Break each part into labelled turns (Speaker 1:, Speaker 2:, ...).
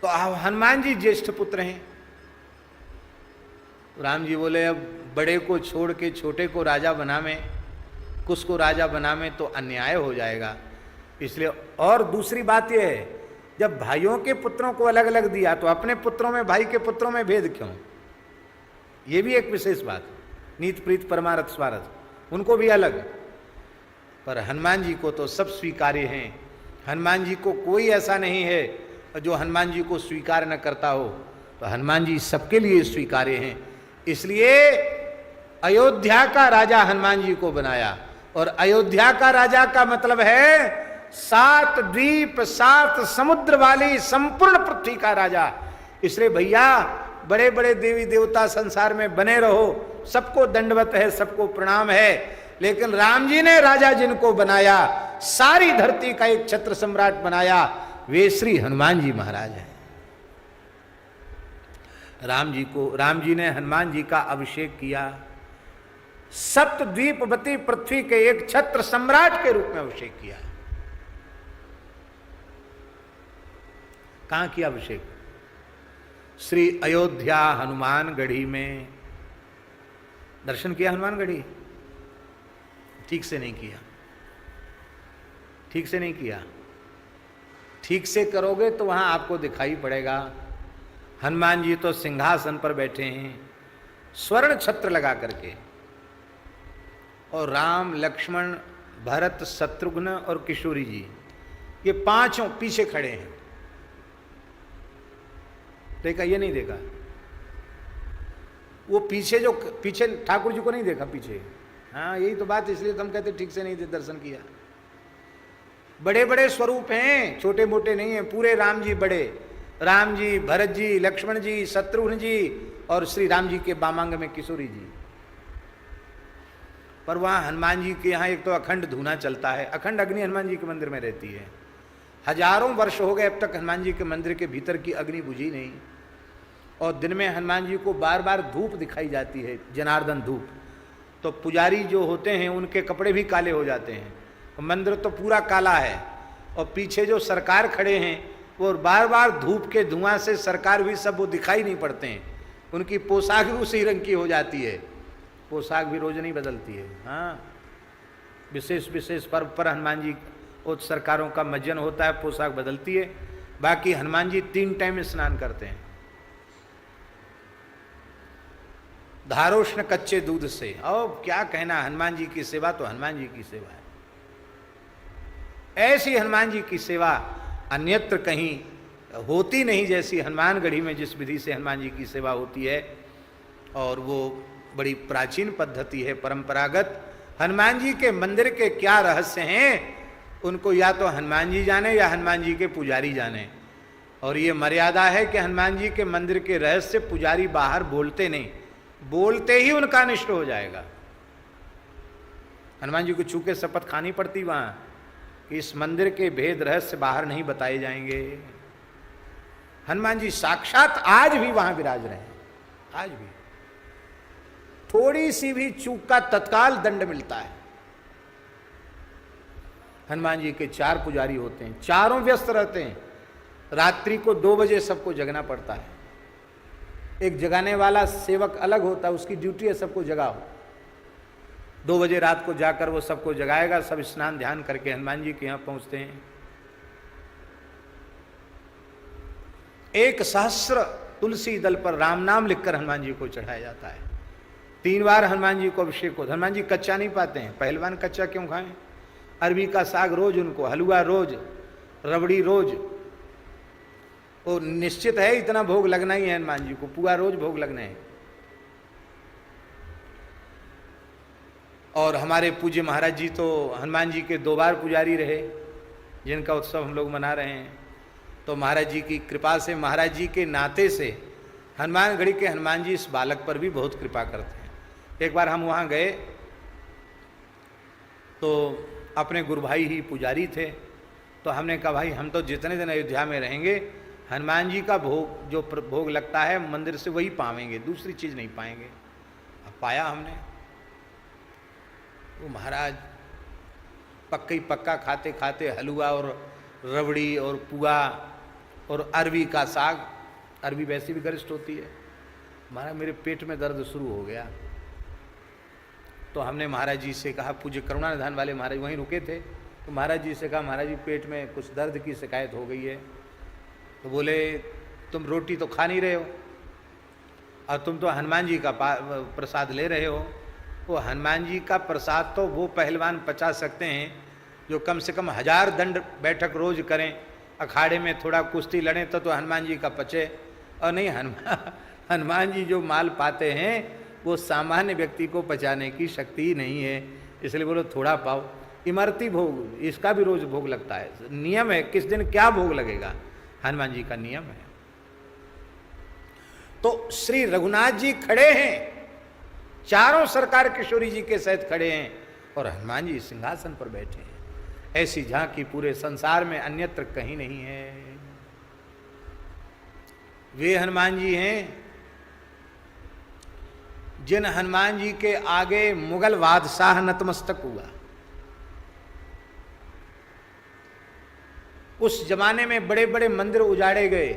Speaker 1: तो हनुमान जी ज्येष्ठ पुत्र हैं। राम जी बोले अब बड़े को छोड़ के छोटे को राजा बनावे, कुछ को राजा बनावे तो अन्याय हो जाएगा, इसलिए। और दूसरी बात यह है, जब भाइयों के पुत्रों को अलग अलग दिया तो अपने पुत्रों में, भाई के पुत्रों में भेद क्यों? ये भी एक विशेष बात। नीत प्रीत परमारथ स्वार्थ, उनको भी अलग। पर हनुमान जी को तो सब स्वीकार्य हैं। हनुमान जी को कोई ऐसा नहीं है जो हनुमान जी को स्वीकार न करता हो। तो हनुमान जी सबके लिए स्वीकार्य हैं। इसलिए अयोध्या का राजा हनुमान जी को बनाया। और अयोध्या का राजा का मतलब है 7 द्वीप 7 समुद्र वाली संपूर्ण पृथ्वी का राजा। इसलिए भैया बड़े बड़े देवी देवता संसार में बने रहो, सबको दंडवत है, सबको प्रणाम है, लेकिन राम जी ने राजा जिनको बनाया, सारी धरती का एक छत्र सम्राट बनाया, वे श्री हनुमान जी महाराज हैं। राम जी ने हनुमान जी का अभिषेक किया, सप्तद्वीपवती पृथ्वी के एक छत्र सम्राट के रूप में अभिषेक किया। कहां किया अभिषेक? श्री अयोध्या हनुमान गढ़ी में। दर्शन किया हनुमान गढ़ी? ठीक से नहीं किया, ठीक से नहीं किया। ठीक से करोगे तो वहां आपको दिखाई पड़ेगा। हनुमान जी तो सिंहासन पर बैठे हैं स्वर्ण छत्र लगा करके, और राम लक्ष्मण भरत शत्रुघ्न और किशोरी जी ये पांचों पीछे खड़े हैं। देखा? ये नहीं देखा? वो पीछे जो पीछे ठाकुर जी को नहीं देखा पीछे। हाँ यही तो बात, इसलिए तो हम कहते ठीक से नहीं दर्शन किया। बड़े बड़े स्वरूप हैं, छोटे मोटे नहीं हैं। पूरे राम जी बड़े, राम जी, भरत जी, लक्ष्मण जी, शत्रुघ्न जी और श्री राम जी के बामांग में किशोरी जी। पर वहाँ हनुमान जी के यहाँ एक तो अखंड धूना चलता है, अखंड अग्नि हनुमान जी के मंदिर में रहती है। हजारों वर्ष हो गए अब तक हनुमान जी के मंदिर के भीतर की अग्नि बुझी नहीं। और दिन में हनुमान जी को बार बार धूप दिखाई जाती है, जनार्दन धूप। तो पुजारी जो होते हैं उनके कपड़े भी काले हो जाते हैं, मंदिर तो पूरा काला है। और पीछे जो सरकार खड़े हैं वो बार बार धूप के धुआं से सरकार भी सब वो दिखाई नहीं पड़ते हैं। उनकी पोशाक भी उसी रंग की हो जाती है, पोशाक भी रोज नहीं बदलती है। हाँ, विशेष विशेष पर्व पर हनुमान जी और सरकारों का मज्जन होता है, पोशाक बदलती है। बाकी हनुमान जी 3 टाइम स्नान करते हैं, धारोष्ण कच्चे दूध से। और क्या कहना, हनुमान जी की सेवा तो हनुमान जी की सेवा है। ऐसी हनुमान जी की सेवा अन्यत्र कहीं होती नहीं जैसी हनुमानगढ़ी में जिस विधि से हनुमान जी की सेवा होती है। और वो बड़ी प्राचीन पद्धति है, परंपरागत। हनुमान जी के मंदिर के क्या रहस्य हैं उनको या तो हनुमान जी जाने या हनुमान जी के पुजारी जाने। और ये मर्यादा है कि हनुमान जी के मंदिर के रहस्य पुजारी बाहर बोलते नहीं, बोलते ही उनका अनिष्ट हो जाएगा। हनुमान जी को छू के शपथ खानी पड़ती वहां कि इस मंदिर के भेद रहस्य बाहर नहीं बताए जाएंगे। हनुमान जी साक्षात आज भी वहां विराज रहे हैं, आज भी। थोड़ी सी भी चूक का तत्काल दंड मिलता है। हनुमान जी के 4 पुजारी होते हैं, चारों व्यस्त रहते हैं। रात्रि को 2 बजे सबको जगना पड़ता है। एक जगाने वाला सेवक अलग होता है, उसकी ड्यूटी है सबको जगाओ। 2 बजे रात को जाकर वो सबको जगाएगा। सब स्नान ध्यान करके हनुमान जी के यहाँ पहुंचते हैं। 1 सहस्र तुलसी दल पर राम नाम लिखकर हनुमान जी को चढ़ाया जाता है। 3 बार हनुमान जी को अभिषेक होता है। हनुमान जी कच्चा नहीं पाते हैं। पहलवान कच्चा क्यों खाएं? अरबी का साग रोज उनको, हलवा रोज, रबड़ी रोज। वो निश्चित है इतना भोग लगना ही है हनुमान जी को, पूरा रोज भोग लगना है। और हमारे पूज्य महाराज जी तो हनुमान जी के 2 बार पुजारी रहे, जिनका उत्सव हम लोग मना रहे हैं। तो महाराज जी की कृपा से, महाराज जी के नाते से हनुमानगढ़ी के हनुमान जी इस बालक पर भी बहुत कृपा करते हैं। एक बार हम वहाँ गए तो अपने गुरु भाई ही पुजारी थे। तो हमने कहा भाई हम तो जितने दिन अयोध्या में रहेंगे हनुमान जी का भोग, जो भोग लगता है मंदिर से, वही पावेंगे, दूसरी चीज़ नहीं पाएंगे। अब पाया हमने। वो महाराज पक्का खाते खाते हलवा और रबड़ी और पुआ और अरवी का साग, अरवी वैसी भी गरिष्ठ होती है। महाराज मेरे पेट में दर्द शुरू हो गया, तो हमने महाराज जी से कहा, पूज्य करुणानिधान वाले महाराज वहीं रुके थे, तो महाराज जी से कहा महाराज जी पेट में कुछ दर्द की शिकायत हो गई है। तो बोले तुम रोटी तो खा नहीं रहे हो और तुम तो हनुमान जी का प्रसाद ले रहे हो। वो हनुमान जी का प्रसाद तो वो पहलवान पचा सकते हैं जो कम से कम 1000 दंड बैठक रोज करें, अखाड़े में थोड़ा कुश्ती लड़ें तो हनुमान जी का पचे। और नहीं, हनुमान जी जो माल पाते हैं वो सामान्य व्यक्ति को पचाने की शक्ति ही नहीं है, इसलिए बोलो थोड़ा पाओ। इमरती भोग, इसका भी रोज भोग लगता है, नियम है किस दिन क्या भोग लगेगा, हनुमान जी का नियम है। तो श्री रघुनाथ जी खड़े हैं, चारों सरकार किशोरी जी के सहित खड़े हैं और हनुमान जी सिंहासन पर बैठे हैं। ऐसी झांकी पूरे संसार में अन्यत्र कहीं नहीं है। वे हनुमान जी हैं जिन हनुमान जी के आगे मुगल बादशाह नतमस्तक हुआ। उस जमाने में बड़े बड़े मंदिर उजाड़े गए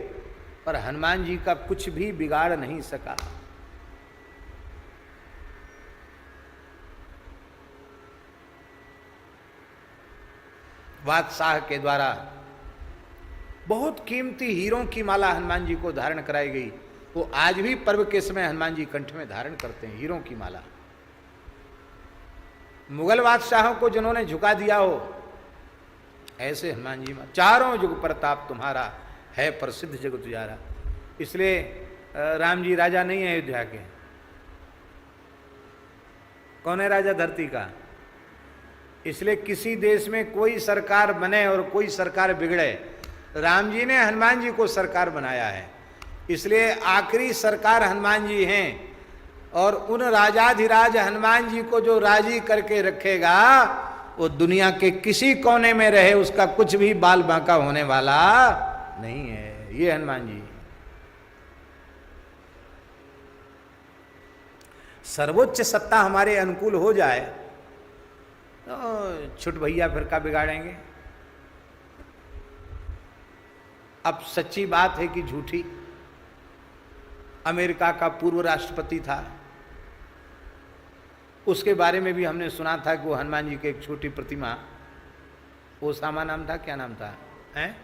Speaker 1: पर हनुमान जी का कुछ भी बिगाड़ नहीं सका। बादशाह के द्वारा बहुत कीमती हीरों की माला हनुमान जी को धारण कराई गई। वो आज भी पर्व के समय हनुमान जी कंठ में धारण करते हैं हीरों की माला। मुगल बादशाहों को जिन्होंने झुका दिया हो ऐसे हनुमान जी, चारों युग प्रताप तुम्हारा है प्रसिद्ध जगत तुजारा। इसलिए राम जी राजा नहीं है अयोध्या के। कौन है राजा धरती का? इसलिए किसी देश में कोई सरकार बने और कोई सरकार बिगड़े, राम जी ने हनुमान जी को सरकार बनाया है, इसलिए आखिरी सरकार हनुमान जी हैं। और उन राजाधिराज हनुमान जी को जो राजी करके रखेगा वो दुनिया के किसी कोने में रहे उसका कुछ भी बाल बांका होने वाला नहीं है। ये हनुमान जी सर्वोच्च सत्ता हमारे अनुकूल हो जाए तो छुट भैया फिर का बिगाड़ेंगे। अब सच्ची बात है कि झूठी, अमेरिका का पूर्व राष्ट्रपति था, उसके बारे में भी हमने सुना था कि वो हनुमान जी की एक छोटी प्रतिमा, ओसामा नाम था, क्या नाम था, हैं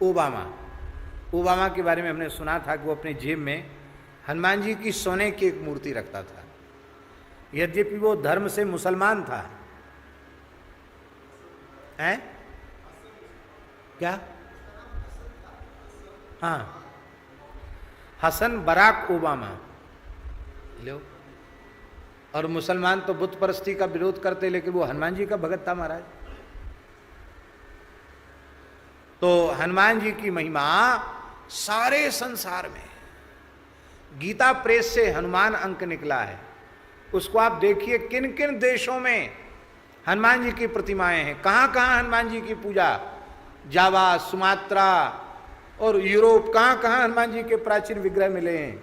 Speaker 1: ओबामा के बारे में हमने सुना था कि वो अपने जेब में हनुमान जी की सोने की एक मूर्ति रखता था। यद्यपि वो धर्म से मुसलमान था। हैं क्या? हाँ, हसन बराक ओबामा लो। और मुसलमान तो बुत परस्ती का विरोध करते, लेकिन वो हनुमान जी का भगत था महाराज। तो हनुमान जी की महिमा सारे संसार में, गीता प्रेस से हनुमान अंक निकला है, उसको आप देखिए किन किन देशों में हनुमान जी की प्रतिमाएं हैं, कहां कहां हनुमान जी की पूजा, जावा, सुमात्रा और यूरोप, कहां कहां हनुमान जी के प्राचीन विग्रह मिले हैं।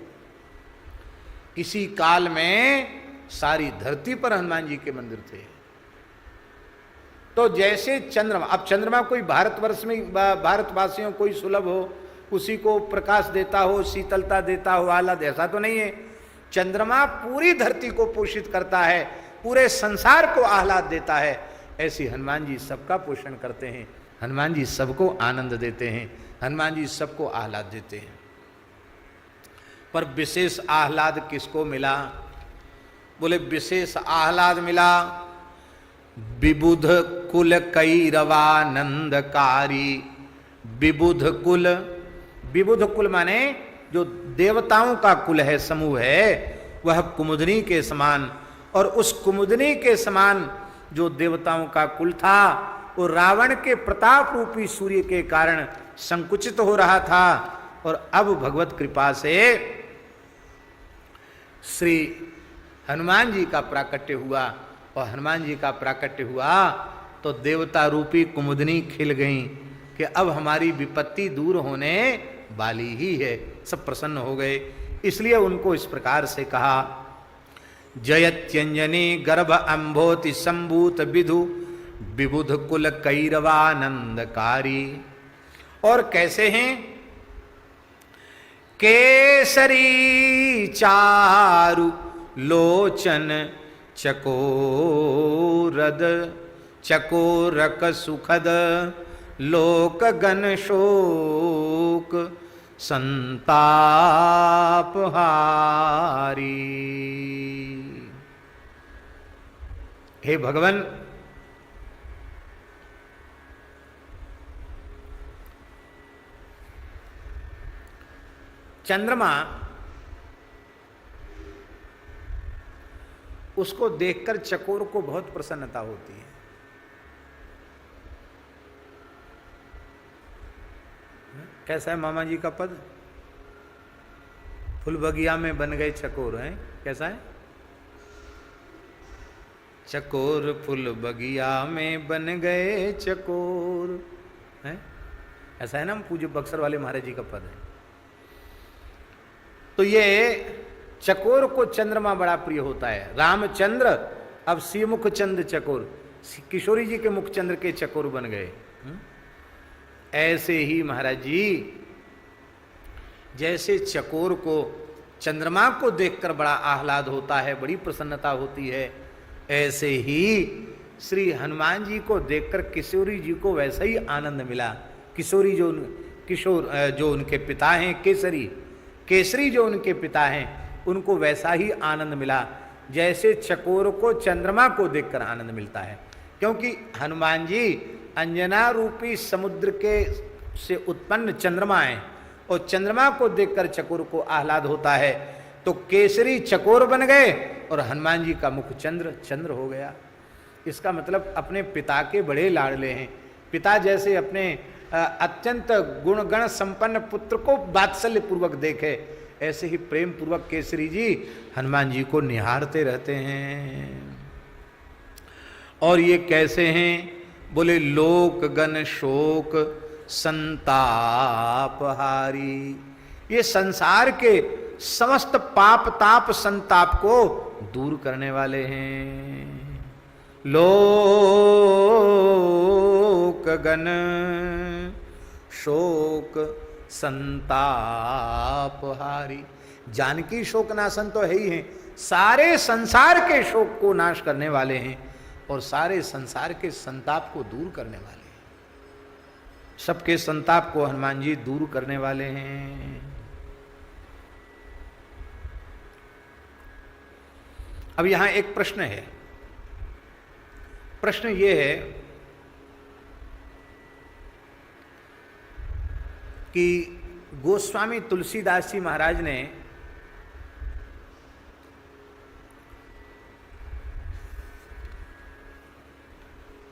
Speaker 1: किसी काल में सारी धरती पर हनुमान जी के मंदिर थे। तो जैसे चंद्रमा, अब चंद्रमा कोई भारतवर्ष में भारतवासियों को ही सुलभ हो, उसी को प्रकाश देता हो, शीतलता देता हो, आह्लाद, ऐसा तो नहीं है। चंद्रमा पूरी धरती को पोषित करता है, पूरे संसार को आह्लाद देता है। ऐसी हनुमान जी सबका पोषण करते हैं, हनुमान जी सबको आनंद देते हैं, हनुमान जी सबको आह्लाद देते हैं। पर विशेष आह्लाद किसको मिला? बोले विशेष आह्लाद मिला विबुध कुल कैरवानंदकारी। विबुध कुल, विबुध कुल माने जो देवताओं का कुल है, समूह है, वह कुमुदनी के समान, और उस कुमुदनी के समान जो देवताओं का कुल था वो रावण के प्रताप रूपी सूर्य के कारण संकुचित हो रहा था। और अब भगवत कृपा से श्री हनुमान जी का प्राकट्य हुआ, और हनुमान जी का प्राकट्य हुआ तो देवता रूपी कुमुदनी खिल गई कि अब हमारी विपत्ति दूर होने वाली ही है। सब प्रसन्न हो गए। इसलिए उनको इस प्रकार से कहा, जयत्यंजनी गर्भ अंभोति संभूत विधु विबुध कुल कैरवानंदकारी। और कैसे हैं? केसरी चारु लोचन चकोरद चकोरक सुखद लोक गण शोक संताप हारी। हे भगवान, चंद्रमा उसको देखकर चकोर को बहुत प्रसन्नता होती है। कैसा है मामा जी का पद? फूल बगिया में बन गए चकोर हैं। कैसा है? चकोर फूल बगिया में बन गए चकोर है। ऐसा है ना, पूज्य बक्सर वाले महाराज जी का पद है। तो ये चकोर को चंद्रमा बड़ा प्रिय होता है। रामचंद्र अब श्रीमुख चंद्र चकोर, किशोरी जी के मुख चंद्र के चकोर बन गए। ऐसे ही महाराज जी जैसे चकोर को चंद्रमा को देखकर बड़ा आह्लाद होता है, बड़ी प्रसन्नता होती है, ऐसे ही श्री हनुमान जी को देखकर किशोरी जी को वैसा ही आनंद मिला। किशोरी जो उनके पिता हैं, केसरी जो उनके पिता हैं, उनको वैसा ही आनंद मिला जैसे चकोर को चंद्रमा को देखकर आनंद मिलता है। क्योंकि हनुमान जी अंजना रूपी समुद्र के से उत्पन्न चंद्रमा है और चंद्रमा को देखकर चकोर को आह्लाद होता है। तो केसरी चकोर बन गए और हनुमान जी का मुख चंद्र हो गया। इसका मतलब अपने पिता के बड़े लाडले हैं। पिता जैसे अपने अत्यंत गुणगण संपन्न पुत्र को वात्सल्य पूर्वक देखे, ऐसे ही प्रेम पूर्वक केसरी जी हनुमान जी को निहारते रहते हैं। और ये कैसे हैं? बोले लोक गण शोक संताप हारी। ये संसार के समस्त पाप ताप संताप को दूर करने वाले हैं। लोक गण शोक संताप हारी। जानकी शोक नाशन तो है ही है, सारे संसार के शोक को नाश करने वाले हैं और सारे संसार के संताप को दूर करने वाले हैं। सबके संताप को हनुमान जी दूर करने वाले हैं। अब यहां एक प्रश्न है। प्रश्न ये है कि गोस्वामी तुलसीदास जी महाराज ने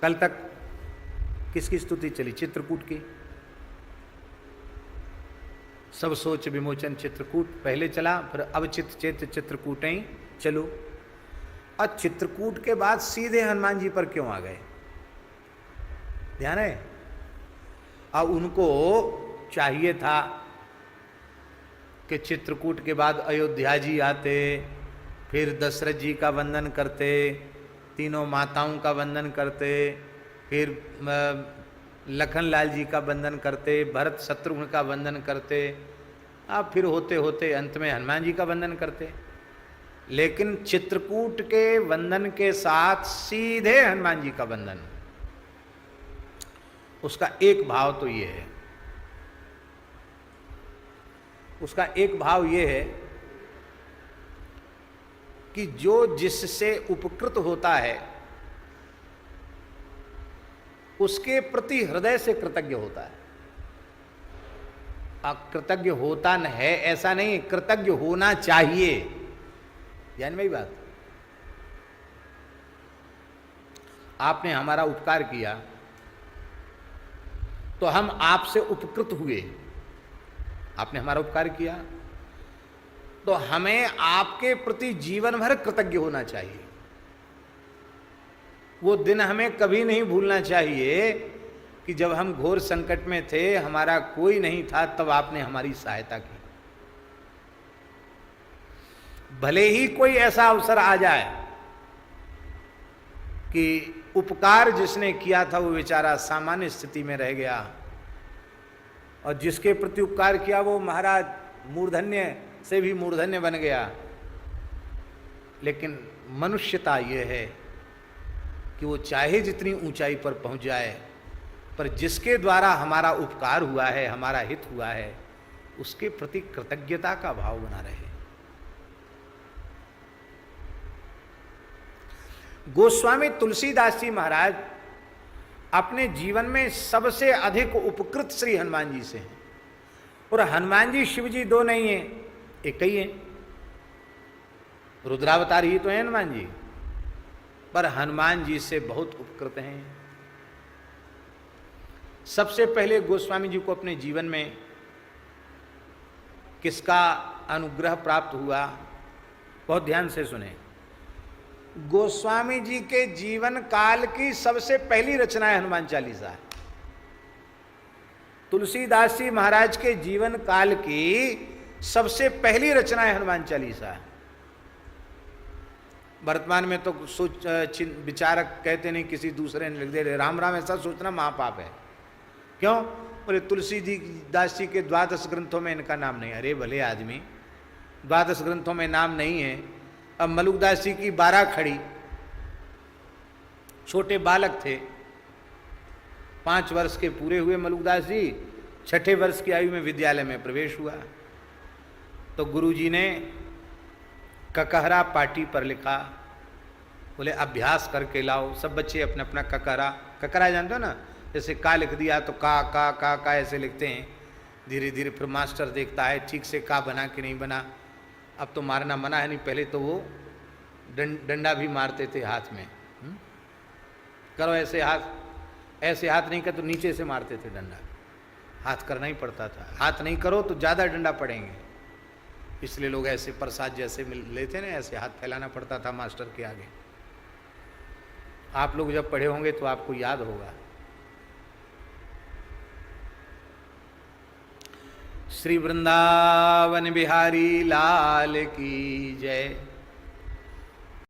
Speaker 1: कल तक किसकी स्तुति चली? चित्रकूट की। सब सोच विमोचन चित्रकूट पहले चला, फिर अब चित चेत चित्रकूट ही चलो। और चित्रकूट के बाद सीधे हनुमान जी पर क्यों आ गए? ध्यान है? अब उनको चाहिए था कि चित्रकूट के बाद अयोध्या जी आते, फिर दशरथ जी का वंदन करते, तीनों माताओं का वंदन करते, फिर लखन लाल जी का वंदन करते, भरत शत्रुघ्न का वंदन करते, अब फिर होते होते अंत में हनुमान जी का वंदन करते। लेकिन चित्रकूट के वंदन के साथ सीधे हनुमान जी का वंदन, उसका एक भाव तो ये है, उसका एक भाव ये है कि जो जिससे उपकृत होता है उसके प्रति हृदय से कृतज्ञ होता है। अकृतज्ञ होता न है ऐसा नहीं, कृतज्ञ होना चाहिए। ध्यान में ही बात। आपने हमारा उपकार किया तो हम आपसे उपकृत हुए। आपने हमारा उपकार किया तो हमें आपके प्रति जीवन भर कृतज्ञ होना चाहिए। वो दिन हमें कभी नहीं भूलना चाहिए कि जब हम घोर संकट में थे, हमारा कोई नहीं था, तब आपने हमारी सहायता की। भले ही कोई ऐसा अवसर आ जाए कि उपकार जिसने किया था वो बेचारा सामान्य स्थिति में रह गया, और जिसके प्रति उपकार किया वो महाराज मूर्धन्य से भी मूर्धन्य बन गया। लेकिन मनुष्यता ये है कि वो चाहे जितनी ऊंचाई पर पहुंच जाए, पर जिसके द्वारा हमारा उपकार हुआ है, हमारा हित हुआ है, उसके प्रति कृतज्ञता का भाव बना रहे। गोस्वामी तुलसीदास जी महाराज अपने जीवन में सबसे अधिक उपकृत श्री हनुमान जी से हैं। और हनुमान जी शिव जी दो नहीं है, एक ही है। रुद्रावतार ही तो है हनुमान जी, पर हनुमान जी से बहुत उपकृत हैं। सबसे पहले गोस्वामी जी को अपने जीवन में किसका अनुग्रह प्राप्त हुआ, बहुत ध्यान से सुने। गोस्वामी जी के जीवन काल की सबसे पहली रचना है हनुमान चालीसा। तुलसीदास जी महाराज के जीवन काल की सबसे पहली रचना है हनुमान चालीसा। वर्तमान में तो सोच विचारक कहते नहीं, किसी दूसरे ने लिख दे राम राम, ऐसा सोचना महापाप है। क्यों? बोले तुलसीदास जी के द्वादश ग्रंथों में इनका नाम नहीं। अरे भले आदमी, द्वादश ग्रंथों में नाम नहीं है। अब मलुकदास जी की 12 खड़ी, छोटे बालक थे, 5 वर्ष के पूरे हुए मलुकदास जी, 6ठे वर्ष की आयु में विद्यालय में प्रवेश हुआ। तो गुरुजी ने ककहरा पाटी पर लिखा, बोले अभ्यास करके लाओ। सब बच्चे अपना अपना ककहरा जानते हो ना, जैसे का लिख दिया तो का ऐसे लिखते हैं। धीरे धीरे फिर मास्टर देखता है ठीक से का बना कि नहीं बना। अब तो मारना मना है, नहीं पहले तो वो डंडा भी मारते थे हाथ में। करो ऐसे हाथ नहीं कर तो नीचे से मारते थे डंडा, हाथ करना ही पड़ता था। हाथ नहीं करो तो ज़्यादा डंडा पड़ेंगे, इसलिए लोग ऐसे प्रसाद जैसे लेते ना, ऐसे हाथ फैलाना पड़ता था मास्टर के आगे। आप लोग जब पढ़े होंगे तो आपको याद होगा। श्री वृंदावन बिहारी लाल की जय।